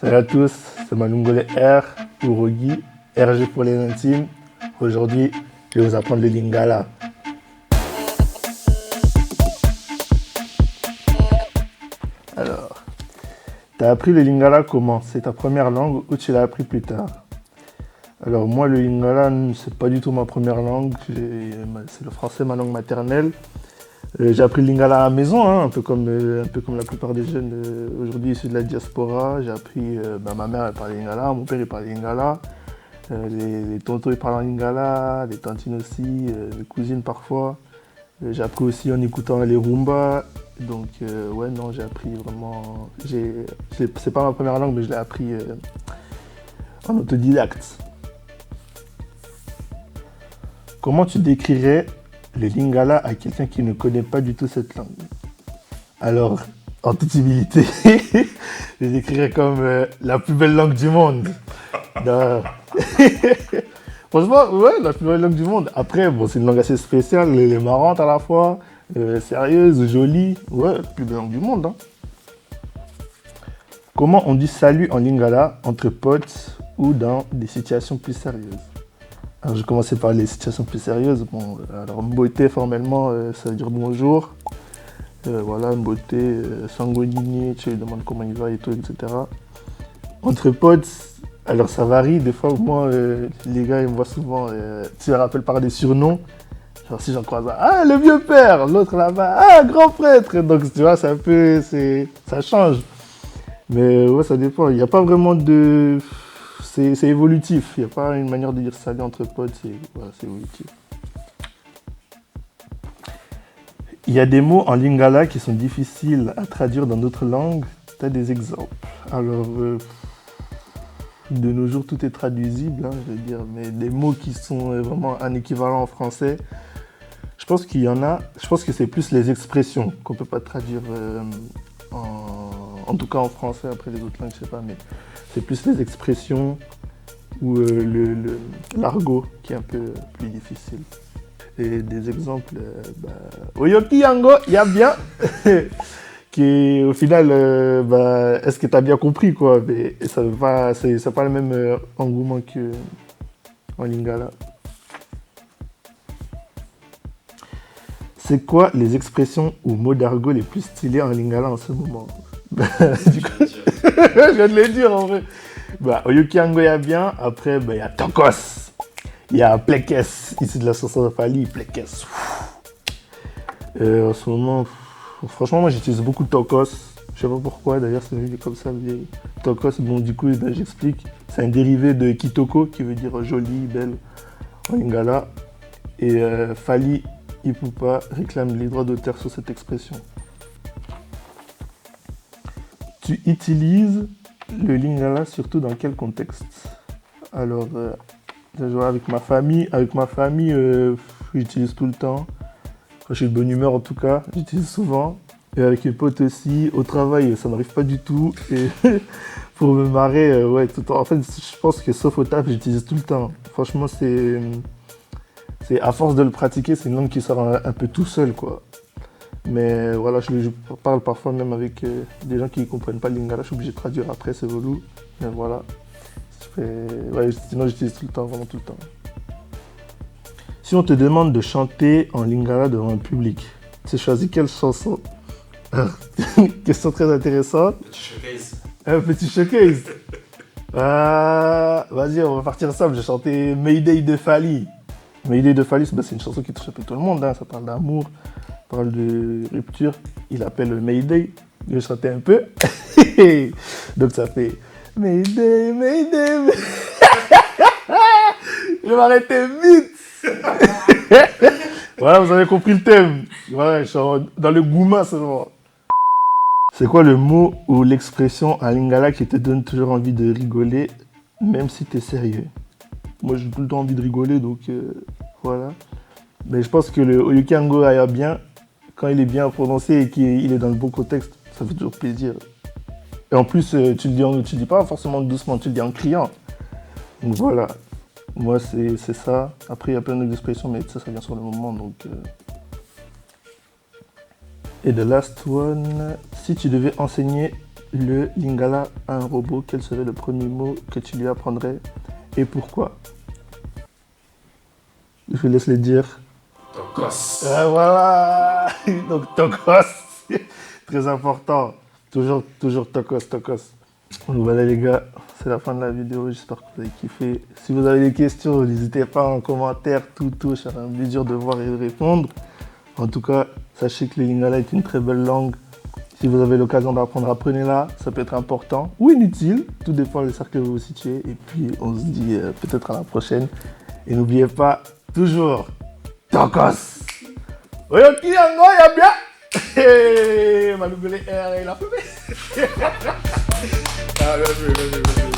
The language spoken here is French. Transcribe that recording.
Salut à tous, c'est Malungole R ou Rogi, RG pour les intimes. Aujourd'hui, je vais vous apprendre le Lingala. Alors, tu as appris le Lingala comment? C'est ta première langue ou tu l'as appris plus tard? Alors moi, le Lingala, c'est pas du tout ma première langue. C'est le français, ma langue maternelle. J'ai appris le Lingala à la maison, hein, un peu comme la plupart des jeunes aujourd'hui issus de la diaspora. J'ai appris, ma mère elle parlait Lingala, mon père il parlait Lingala, les tontons ils parlent en Lingala, les tantines aussi, mes cousines parfois. J'ai appris aussi en écoutant les Rumba. Donc ouais non, j'ai appris vraiment. C'est pas ma première langue, mais je l'ai appris en autodidacte. Comment tu décrirais le Lingala à quelqu'un qui ne connaît pas du tout cette langue? Alors, en toute humilité, je le décrirais comme la plus belle langue du monde. Non. Franchement, ouais, la plus belle langue du monde. Après, bon, c'est une langue assez spéciale, elle est marrante à la fois, sérieuse, jolie. Ouais, la plus belle langue du monde. Hein. Comment on dit salut en Lingala entre potes ou dans des situations plus sérieuses? Alors, je vais commencer par les situations plus sérieuses. Bon, alors, mbote, formellement, ça veut dire bonjour. Voilà, mbote, sanguinini, tu lui demandes comment il va et tout, etc. Entre potes, alors ça varie. Des fois, moi, les gars, ils me voient souvent, tu les rappelles par des surnoms. Genre, si j'en croise un, ah, le vieux père, l'autre là-bas, ah, grand prêtre. Donc, tu vois, c'est un peu, ça change. Mais ouais, ça dépend. Il n'y a pas vraiment de. C'est évolutif, il n'y a pas une manière de dire salut entre potes, voilà, c'est évolutif. Il y a des mots en Lingala qui sont difficiles à traduire dans d'autres langues. Tu as des exemples? Alors, de nos jours, tout est traduisible, hein, je veux dire, mais des mots qui sont vraiment un équivalent en français, je pense qu'il y en a. Je pense que c'est plus les expressions qu'on ne peut pas traduire en tout cas en français, après les autres langues, je sais pas, mais c'est plus les expressions ou l'argot qui est un peu plus difficile. Et des exemples, Oyoki Yango, y a bien, qui au final, est-ce que tu as bien compris quoi, mais ça va, c'est pas le même engouement qu'en Lingala. C'est quoi les expressions ou mots d'argot les plus stylés en Lingala en ce moment? Du coup, je viens de les dire en vrai. Oyoki Yango y a bien, après il y a Tokos, il y a Plekes, ici de la chanson de Fali, Plekes. En ce moment, franchement moi j'utilise beaucoup Tokos, je sais pas pourquoi d'ailleurs c'est venu comme ça, Tokos, bon du coup j'explique, c'est un dérivé de Kitoko qui veut dire jolie, belle en Lingala, et Fali Ipupa réclame les droits d'auteur sur cette expression. Tu utilises le Lingala surtout dans quel contexte? Alors, avec ma famille, j'utilise tout le temps. Quand je suis de bonne humeur en tout cas, j'utilise souvent. Et avec mes potes aussi, au travail, ça n'arrive pas du tout. Et pour me marrer, ouais, tout le temps. En fait, je pense que sauf au taf, j'utilise tout le temps. Franchement, c'est à force de le pratiquer, c'est une langue qui sort un peu tout seul, quoi. Mais voilà, je parle parfois même avec des gens qui ne comprennent pas le Lingala, je suis obligé de traduire après, c'est relou. Mais voilà, ouais, sinon j'utilise tout le temps, vraiment tout le temps. Si on te demande de chanter en Lingala devant un public, tu choisis quelle chanson? Question très intéressante. Petit showcase. Un petit showcase. Vas-y, on va partir simple, j'ai chanté Mayday de Fali. Mayday de Fali, c'est une chanson qui touche un peu tout le monde, hein. Ça parle d'amour. Parle de rupture, il appelle Mayday, je chantais un peu, donc ça fait Mayday, Mayday, Mayday. Je m'arrêtais vite. Voilà, vous avez compris le thème. Voilà, je suis dans le gouma seulement. C'est quoi le mot ou l'expression en Lingala qui te donne toujours envie de rigoler, même si tu es sérieux? Moi j'ai tout le temps envie de rigoler, donc voilà. Mais je pense que le Oyoki Yango a bien. Quand il est bien prononcé et qu'il est dans le bon contexte, ça fait toujours plaisir. Et en plus, tu le dis pas forcément doucement, tu le dis en criant. Donc voilà, moi c'est ça. Après, il y a plein d'autres expressions, mais ça vient sur le moment. Donc, Et the last one, si tu devais enseigner le Lingala à un robot, quel serait le premier mot que tu lui apprendrais et pourquoi? Je vous laisse le dire. Tokos. Ah, voilà. Donc Tokos, très important. Toujours Tokos. Donc voilà les gars, c'est la fin de la vidéo, j'espère que vous avez kiffé. Si vous avez des questions, n'hésitez pas en commentaire, tout, je serai un plaisir de voir et de répondre. En tout cas, sachez que le Lingala est une très belle langue. Si vous avez l'occasion d'apprendre, apprenez-la, ça peut être important ou inutile, tout dépend des cercles que vous vous situez. Et puis on se dit peut-être à la prochaine. Et n'oubliez pas, toujours, Tokos. Oyoki yango ya bien. Hey, Maloubele R, il a fait. Ah, bien joué.